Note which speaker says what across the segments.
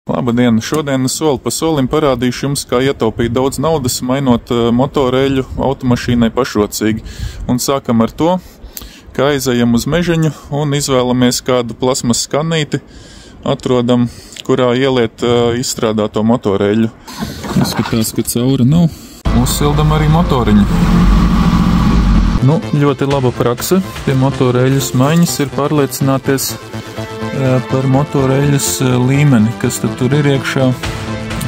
Speaker 1: Labdien! Šodien soli pa solim parādīšu jums, kā ietaupīt daudz naudas, mainot motoreļu automašīnai pašrocīgi. Un sākam ar to, ka aizejam uz mežiņu un izvēlamies kādu plasmas skanīti, atrodam, kurā ieliet izstrādāto motoreļu. Izskatās, ka caura nav. Uzsildam arī motoriņu. Ļoti laba prakse pie motoreļas maiņas ir pārliecināties par motoreļas līmeni, kas tad tur ir iekšā,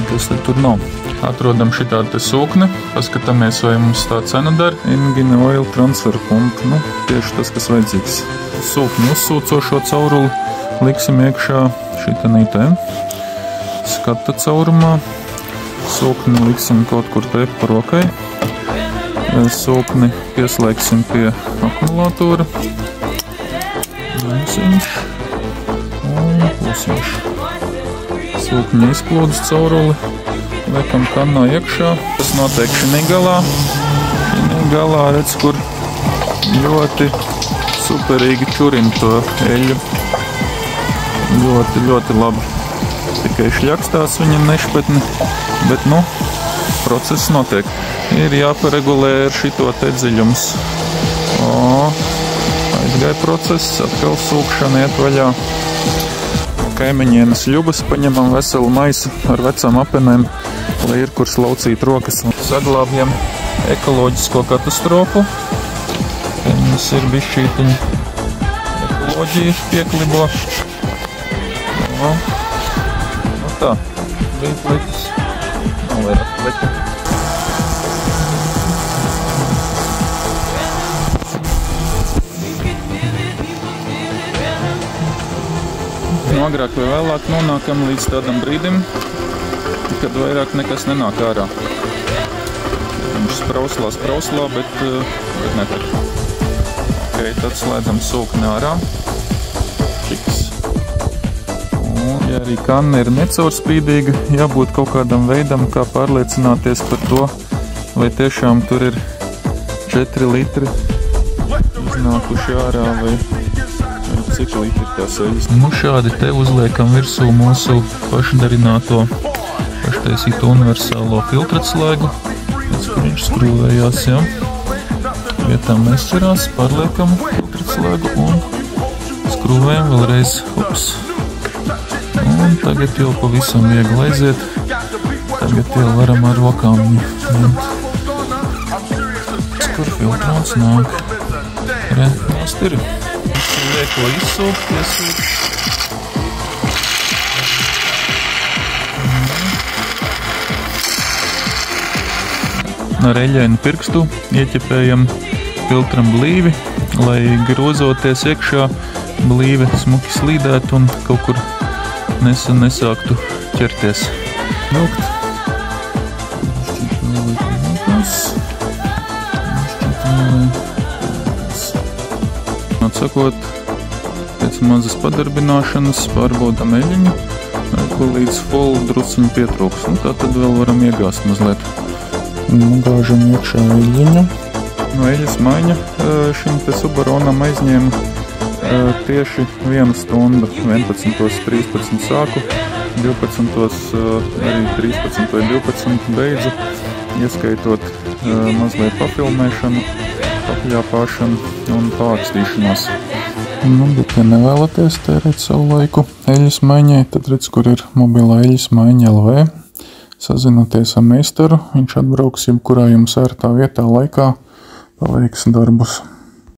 Speaker 1: kas tad tur nav. Atrodam šitādu te sūkni, paskatāmies, vai mums tā cena dar. Engine oil transfer pump, tieši tas, kas vajadzīgs. Sūkni uzsūcošo cauruli liksim iekšā šitanī te skata caurumā. Sūkni liksim kaut kur te pa rokai. Sūkni pieslēgsim pie akumulātora. Mūsiņš. Sūkņa izplūdes cauruli liekam kannā iekšā. Tas notiek šinī galā. Šinī galā redz, kur ļoti superīgi čurina to eļu. Ļoti labi. Tikai šļakstās viņam nešpetni, bet process notiek. Ir jāparegulē ar šito te dziļums. Aizgāja process, atkal sūkšana iet vaļā. Kaimiņienes ļubas paņemam veselu maisu ar vecām apenēm, lai ir kur slaucīt rokas. Saglābjam ekoloģisko katastrofu. Mums ir bišķītiņa ekoloģija pieklibo. Tā, bija pliķis. Nav vairāk pliķi. Agrāk vai vēlāk nonākam līdz tādam brīdim, kad vairāk nekas nenāk ārā. Viņš sprauslā, bet netek. Tad slēdzam sūkni ārā. Čiks. Un, ja arī kanna ir necaurspīdīga, jābūt kaut kādam veidam, kā pārliecināties par to, vai tiešām tur ir 4 litri iznākuši ārā vai cik litri tās eļas. Šādi te uzliekam virsū mūsu pašdarināto, paštaisīto universālo filtratslēgu. Pēc, kur viņš skrūvējās, Vietā nescerās, pārliekam filtratslēgu un skrūvējam vēlreiz. Un tagad jau pavisam viegli aiziet. Tagad jau varam ar rokām ņemt. Kur filtrāts nāk? Nost ir. Lieko izsūkt, iesūkt. Ar eļainu pirkstu ieķepējam filtram blīvi, lai grozoties iekšā blīve smuki slīdētu un kaut kur nesāktu ķerties. Atsakot, pēc mazas padarbināšanas pārbaudam eļiņu, līdz folu drusciņu pietrūks, un tā tad vēl varam iegāst mazliet. Gāžam iekšā eļiņu. No eļas maiņa šim te Subaronam aizņēma tieši 1 stundu, 11:13 sāku, 12, arī 13 vai 12 beidzu, ieskaitot mazliet papilmēšanu, papļāpāšanu un pākstīšanos. Bet, ja nevēlaties tērēt savu laiku eļas maiņai, tad redz, kur ir mobilā eļas maiņa LV. Sazinoties ar meistaru, viņš atbrauks jebkurā jums ērtā vietā laikā, paveiks darbus.